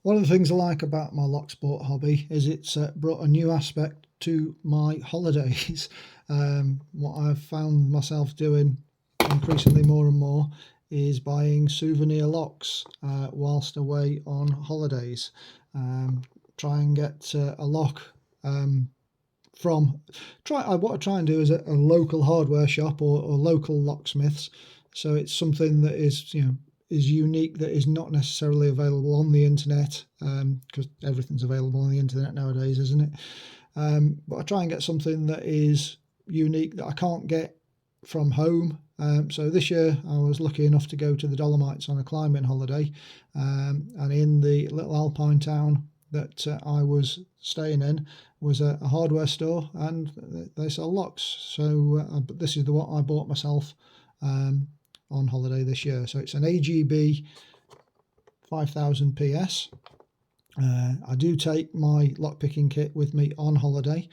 One of the things I like about my lock sport hobby is it's brought a new aspect to my holidays. What I've found myself doing increasingly more and more is buying souvenir locks whilst away on holidays. Try and get a lock what I try and do is a local hardware shop or local locksmiths. So it's something that is is unique, that is not necessarily available on the internet, because everything's available on the internet nowadays, isn't it? But I try and get something that is unique that I can't get from home. So this year I was lucky enough to go to the Dolomites on a climbing holiday, and in the little alpine town that I was staying in was a hardware store, and they sell locks. So this is the one I bought myself on holiday this year. So it's an AGB 5000 PS. I do take my lockpicking kit with me on holiday,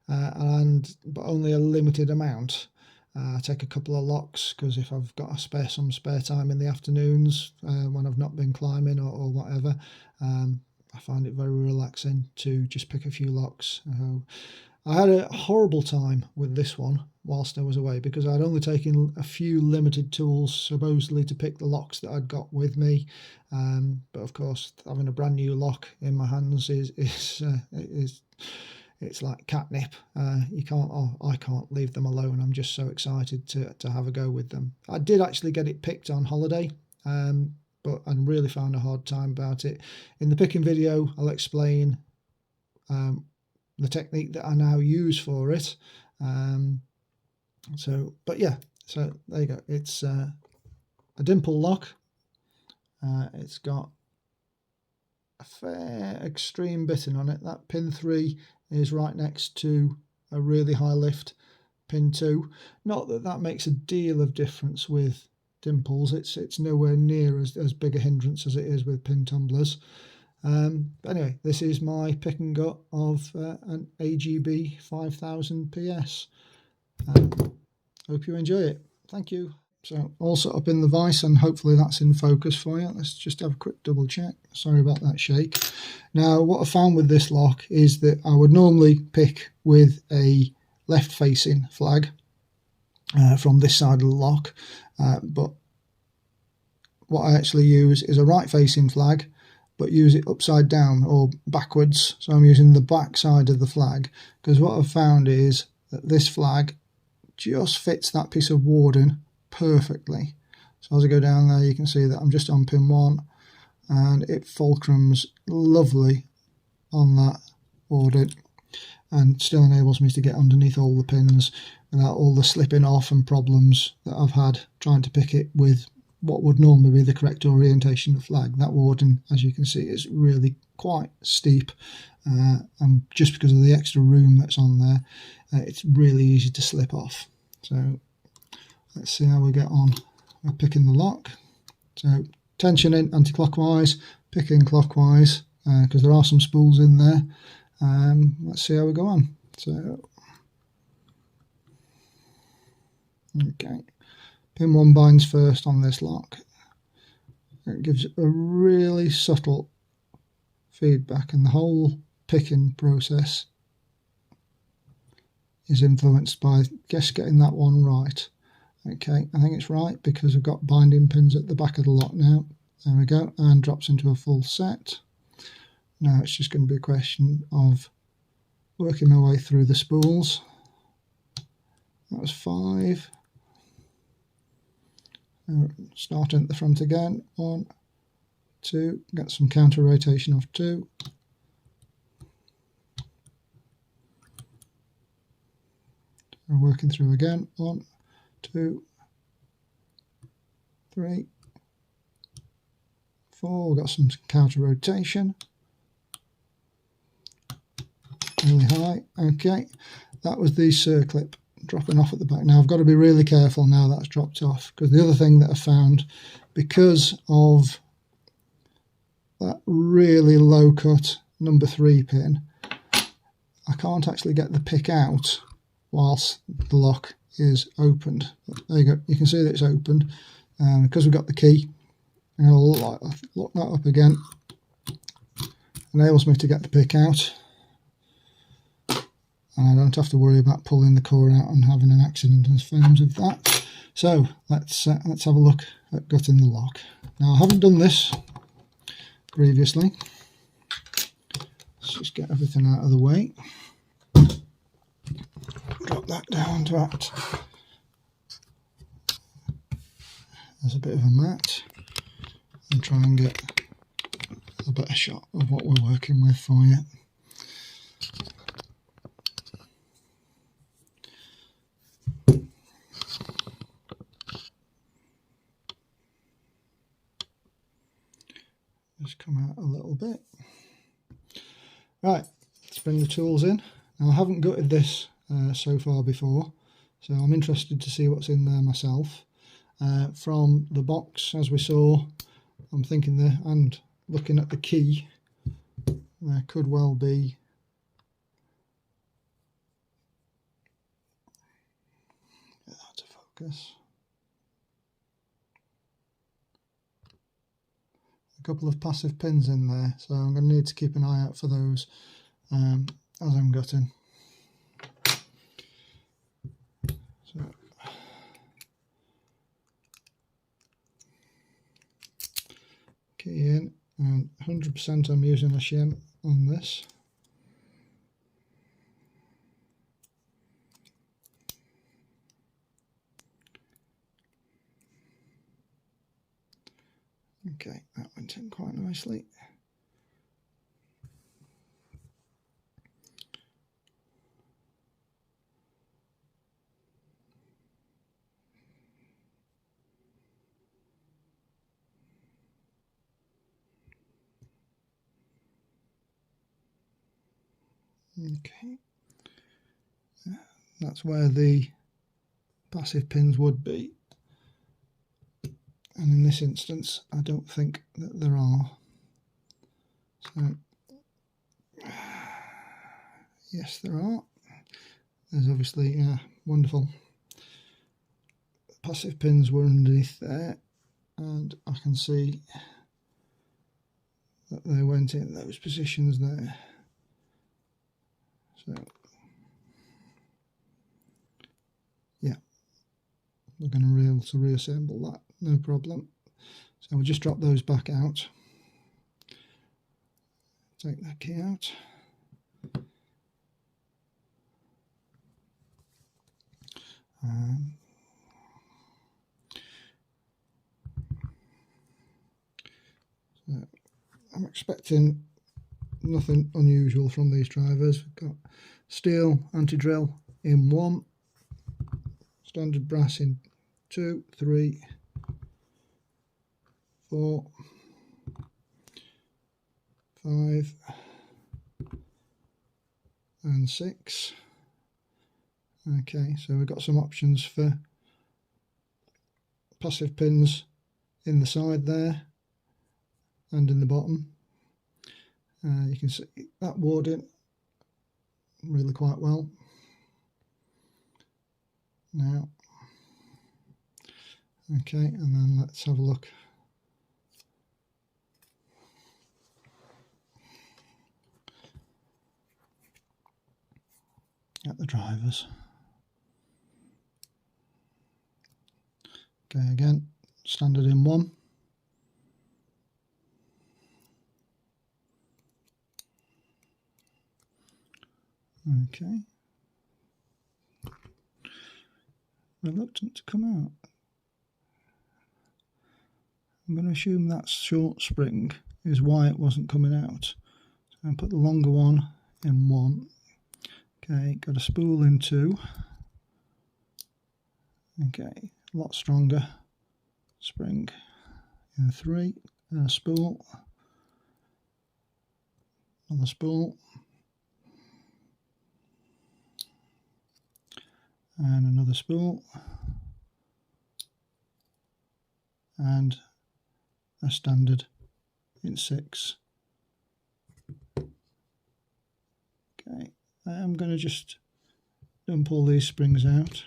but only a limited amount. I take a couple of locks because if I've got some spare time in the afternoons when I've not been climbing or whatever, I find it very relaxing to just pick a few locks. I had a horrible time with this one whilst I was away because I'd only taken a few limited tools supposedly to pick the locks that I'd got with me. But of course, having a brand new lock in my hands it's like catnip. I can't leave them alone. I'm just so excited to have a go with them. I did actually get it picked on holiday, but I really found a hard time about it. In the picking video, I'll explain the technique that I now use for it. So there you go. It's a dimple lock. It's got a fair extreme bitting on it. That pin 3 is right next to a really high lift pin 2. Not that that makes a deal of difference with dimples. It's nowhere near as big a hindrance as it is with pin tumblers. But anyway, this is my pick and gut of an AGB 5000 PS. Hope you enjoy it. Thank you. So all set up in the vise, and hopefully that's in focus for you. Let's just have a quick double check. Sorry about that shake. Now what I found with this lock is that I would normally pick with a left facing flag from this side of the lock, but what I actually use is a right facing flag, but use it upside down or backwards. So I'm using the back side of the flag because what I've found is that this flag just fits that piece of warding perfectly. So as I go down there, you can see that I'm just on pin 1 and it fulcrums lovely on that warding and still enables me to get underneath all the pins without all the slipping off and problems that I've had trying to pick it with what would normally be the correct orientation of flag. That warding, as you can see, is really quite steep, and just because of the extra room that's on there, it's really easy to slip off. So let's see how we get on with picking the lock. So tensioning anti-clockwise, picking clockwise, because there are some spools in there. Let's see how we go on. So okay, pin 1 binds first on this lock. It gives a really subtle feedback, and the whole picking process is influenced by just getting that one right. Okay, I think it's right because I've got binding pins at the back of the lock now. There we go, and drops into a full set. Now it's just going to be a question of working my way through the spools. That was 5. Starting at the front again. 1, 2, get some counter rotation of 2. And working through again. 1, 2, 3, 4. We've got some counter rotation. Really high. Okay, that was the circlip dropping off at the back. Now I've got to be really careful now that's dropped off, because the other thing that I found, because of that really low cut number 3 pin, I can't actually get the pick out whilst the lock is opened. But there you go, you can see that it's opened, and because we've got the key, I'm going to lock that up again, enables me to get the pick out, and I don't have to worry about pulling the core out and having an accident in terms of that. So let's have a look at gutting the lock. Now, I haven't done this previously. Let's just get everything out of the way. Drop that down to that. There's a bit of a mat, and try and get a better shot of what we're working with for you. Just come out a little bit. Right, let's bring the tools in. Now, I haven't gutted this so far before, so I'm interested to see what's in there myself. From the box, as we saw, I'm thinking there, and looking at the key, there could well be get that to focus. A couple of passive pins in there, so I'm going to need to keep an eye out for those as I'm gutting. So, key in, and 100% I'm using a shim on this. Okay, that went in quite nicely. Okay, that's where the passive pins would be, and in this instance I don't think that there are. So yes, there are. There's obviously, yeah, wonderful. Passive pins were underneath there, and I can see that they went in those positions there. So yeah, we're going to be able to reassemble that, no problem. So we'll just drop those back out. Take that key out. So I'm expecting nothing unusual from these drivers. We've got steel anti-drill in 1, standard brass in 2, 3, 4, 5 and 6. Okay, so we've got some options for passive pins in the side there and in the bottom. You can see that wore in really quite well. Now, okay, and then let's have a look at the drivers. Okay, again, standard in 1. Okay. Reluctant to come out. I'm going to assume that short spring is why it wasn't coming out. So I'll put the longer one in 1. Okay, got a spool in 2. Okay, a lot stronger spring in 3. And a spool. Another spool. And another spool. And a standard in 6. Okay, I'm going to just dump all these springs out.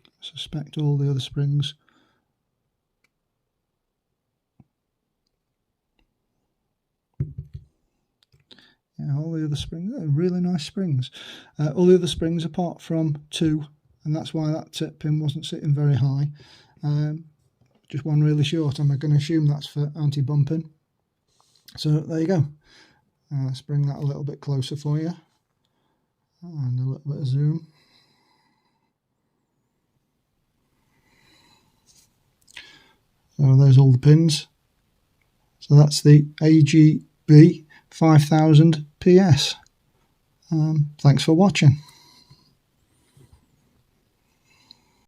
I suspect all the other springs Yeah, all the other springs are really nice springs. All the other springs apart from 2, and that's why that pin wasn't sitting very high. Just one really short. I'm going to assume that's for anti-bumping. So there you go. Let's bring that a little bit closer for you, and a little bit of zoom. So there's all the pins. So that's the AGB 5000 PS. Thanks for watching.